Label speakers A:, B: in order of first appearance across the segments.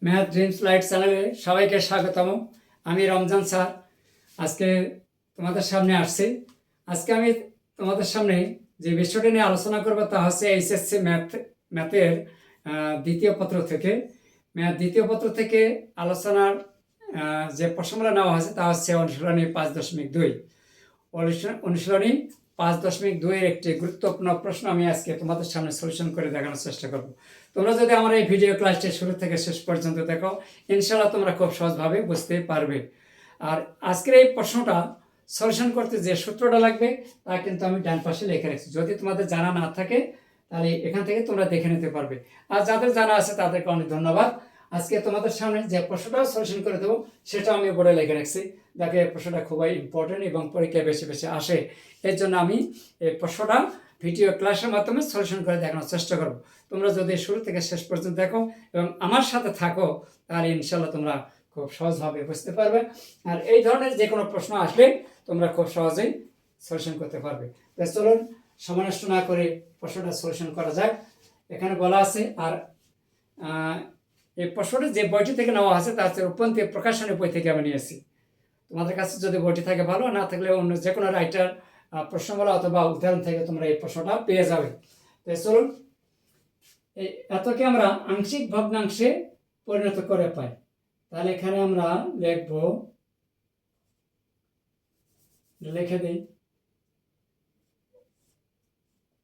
A: Math dreams light চ্যানেলে সবাইকে স্বাগতম। আমি রমজান স্যার আজকে তোমাদের সামনে আসছি। আজকে আমি তোমাদের সামনে যে বিষয়টি নিয়ে আলোচনা করবো তা হচ্ছে এইচএসসি ম্যাথের দ্বিতীয় পত্র থেকে দ্বিতীয় পত্র থেকে আলোচনার যে প্রশ্নগুলো নেওয়া হয়েছে তা হচ্ছে অনুশীলনী 5.2। অনুশীলনী 5.2 এর একটি গুরুত্বপূর্ণ প্রশ্ন আমি আজকে তোমাদের সামনে সলিউশন করে দেখানোর চেষ্টা করব। তোমরা যদি আমার এই ভিডিও ক্লাসটি শুরু থেকে শেষ পর্যন্ত দেখো, ইনশাআল্লাহ তোমরা খুব সহজভাবে বুঝতে পারবে। আর আজকের এই প্রশ্নটা সলিউশন করতে যে সূত্রটা লাগবে তা কিন্তু আমি ডান পাশে লিখে রেখেছি। যদি তোমাদের জানা না থাকে তাহলে এখান থেকে তোমরা দেখে নিতে পারবে। আর যাদের জানা আছে তাদেরকে অনেক ধন্যবাদ। আজকে তোমাদের সামনে যে প্রশ্নটা সলিউশন করে দেবো সেটা আমি বোর্ডে লিখে রাখছি। দেখো এই প্রশ্নটা খুবই ইম্পর্টেন্ট এবং পরীক্ষায় বেশি বেশি আসে। এর জন্য আমি এই প্রশ্নটা ভিডিও ক্লাসের মাধ্যমে সলিউশন করে দেখানোর চেষ্টা করব। তোমরা যদি শুরু থেকে শেষ পর্যন্ত দেখো এবং আমার সাথে থাকো তাহলে ইনশাল্লাহ তোমরা খুব সহজভাবে বুঝতে পারবে। আর এই ধরনের যে কোনো প্রশ্ন আসলে তোমরা খুব সহজেই সলিউশন করতে পারবে। তাই চলুন সময় নষ্ট না করে প্রশ্নটা সলিউশন করা যায়। এখানে বলা আছে, আর এই প্রশ্নটা যে বইটি থেকে নেওয়া আছে তা হচ্ছে রূপন্তি প্রকাশনের বই থেকে আমি নিয়েছি। তোমাদের কাছে যদি বইটি থাকে ভালো, না থাকলে অন্য যে কোনো রাইটার প্রশ্নগুলো অথবা উদাহরণ থেকে তোমরা এই প্রশ্নটা পেয়ে যাবে। তাই চলুন, এই এতকে আমরা আংশিক ভগ্নাংশে পরিণত করে পাই। তাহলে এখানে আমরা লিখব, লিখে দিই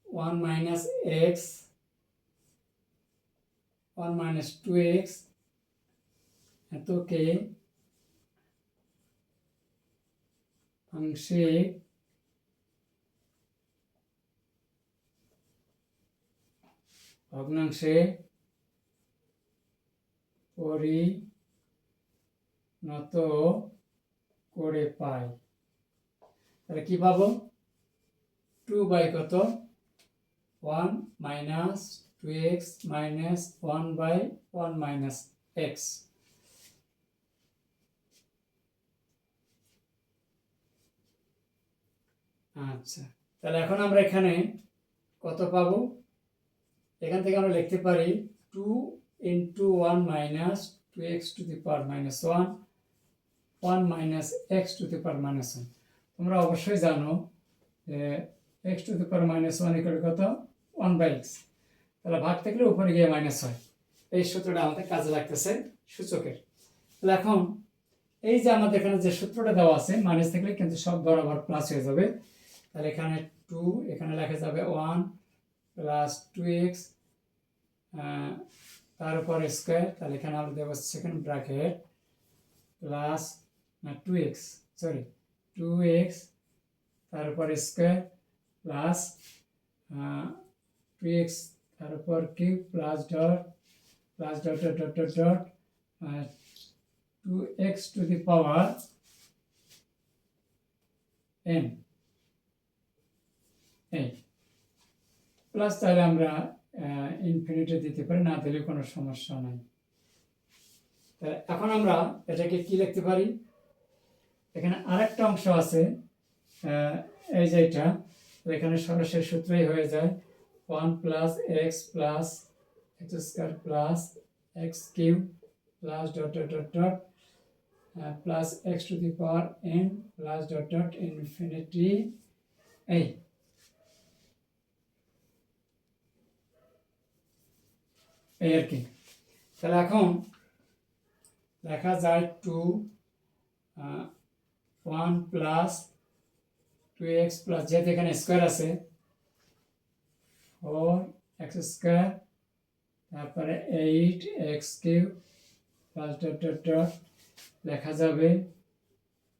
A: 1 মাইনাস এক্স 1 মাইনাস 2x এতকে আংশিক ভগ্নাংশে পরিণত করে পাই। তাহলে কি পাবো? 2 বাই কত? 1 minus 2x minus 1 by 1 minus x। আচ্ছা, তাহলে এখন আমরা এখানে কত পাবো? এখান থেকে আমরা লিখতে পারি 2 into 1 minus 2x to the power minus 1 1 minus x to the power minus 1। তোমরা অবশ্যই জানো যে x to the power minus 1 equal কত? 1 বাই x। তাহলে ভাগ থাকলে উপরে গিয়ে মাইনাস হয়। এই সূত্রটা আমাদের কাজে লাগতেছে সূচকের। তাহলে এখন এই যে আমাদের এখানে যে সূত্রটা দেওয়া আছে, মাইনাস থাকলে কিন্তু সব বরাবর প্লাস হয়ে যাবে। তাহলে এখানে 2, এখানে লেখা যাবে 1 প্লাস 2x তার উপর স্কোয়ার। তাহলে এখানে আমরা দেবো second bracket plus 2x 2x তার উপর স্কোয়ার প্লাস 2x তার উপর cube plus dot dot dot dot dot 2x to the power n এই প্লাস। তাহলে আমরা ইনফিনিটি দিতে পারি, না দিলে কোনো সমস্যা নাই। তাহলে এখন আমরা এটাকে কি লিখতে পারি? এখানে আরেকটা অংশ আছে, এই যে এটা, এখানে সরাসরি সূত্রই হয়ে যায় 1 plus x plus x square plus x cube plus dot dot dot dot plus x to the power n plus dot dot infinity এই আর কি। তাহলে এখন লেখা যায় 1 প্লাস 2x প্লাস, যেহেতু এখানে স্কোয়ার আছে 4x স্কোয়ার তারপরে 8x cube plus dot dot dot লেখা যাবে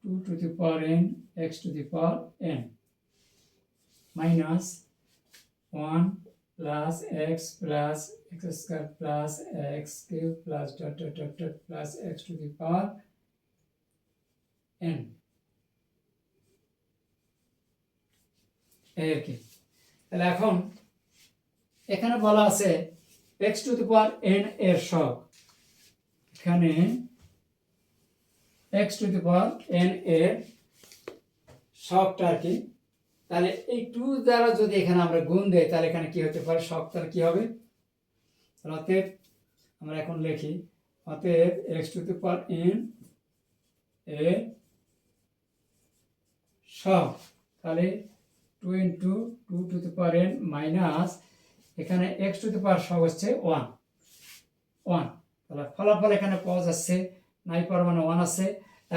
A: 2 to the power n x to the power n minus 1 plus x plus x square plus x cube plus dot dot dot dot plus x to the power n এই আর কি। তাহলে এখন এখানে বলা আছে x to the power n এর সহগ। এখানে x to the power n এর সহগটা আর কি। তাহলে এই 2 দ্বারা যদি এখানে আমরা গুণ দেই তাহলে এখানে কি হতে পারে? সহগ তাহলে কি হবে? অতএব আমরা এখন লিখি অতএব x to the power N এর সব, তাহলে 2 into 2 to the power N minus এখানে এক্স টু দি পাওয়ার সব হচ্ছে 1, তাহলে ফলাফল এখানে পাওয়া যাচ্ছে 9 পাওয়ার মানে 1 আছে।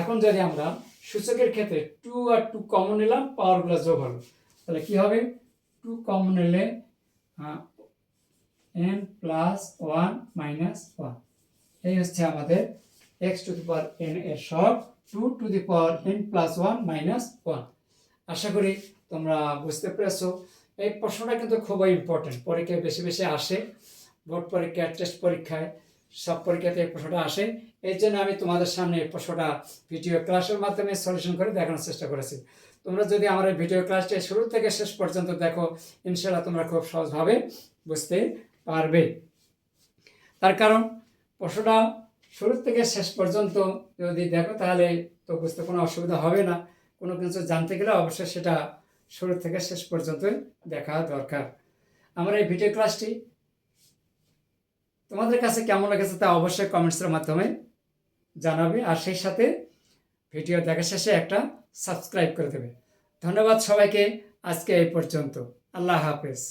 A: এখন যদি আমরা সূচকের ক্ষেত্রে 2 আর 2 কমন নিলাম, পাওয়ারগুলো যোগ হলো, তাহলে কি হবে 2 কমন নিলে n প্লাস 1 মাইনাস 1, এই হচ্ছে আমাদের x to the power N এর সব 2 to the power n plus 1 minus 1। আশা করি তোমরা বুঝতে পেরেছো। এই প্রশ্নটা কিন্তু খুবই ইম্পর্টেন্ট, পরীক্ষায় বেশি বেশি আসে, বোর্ড পরীক্ষা, টেস্ট পরীক্ষায়, সব পরীক্ষাতে এই প্রশ্নটা আসে। এই জন্য আমি তোমাদের সামনে এই প্রশ্নটা ভিডিও ক্লাসের মাধ্যমে সলিউশন করে দেখানোর চেষ্টা করেছি। তোমরা যদি আমার এই ভিডিও ক্লাসটি শুরু থেকে শেষ পর্যন্ত দেখো, ইনশাআল্লাহ তোমরা খুব সহজভাবে বুঝতে পারবে। তার কারণ প্রশ্নটা শুরু থেকে শেষ পর্যন্ত যদি দেখো তাহলে তো বুঝতে কোনো অসুবিধা হবে না। কোনো কিছু জানতে গেলে অবশ্যই সেটা শুরু থেকে শেষ পর্যন্ত দেখা দরকার। আমার এই ভিডিও ক্লাসটি তোমাদের কাছে কেমন লেগেছে তা অবশ্যই কমেন্টসের মাধ্যমে জানাবে, আর সেই সাথে ভিডিও দেখা শেষে একটা সাবস্ক্রাইব করে দেবে। ধন্যবাদ সবাইকে, আজকে এই পর্যন্ত। আল্লাহ হাফেজ।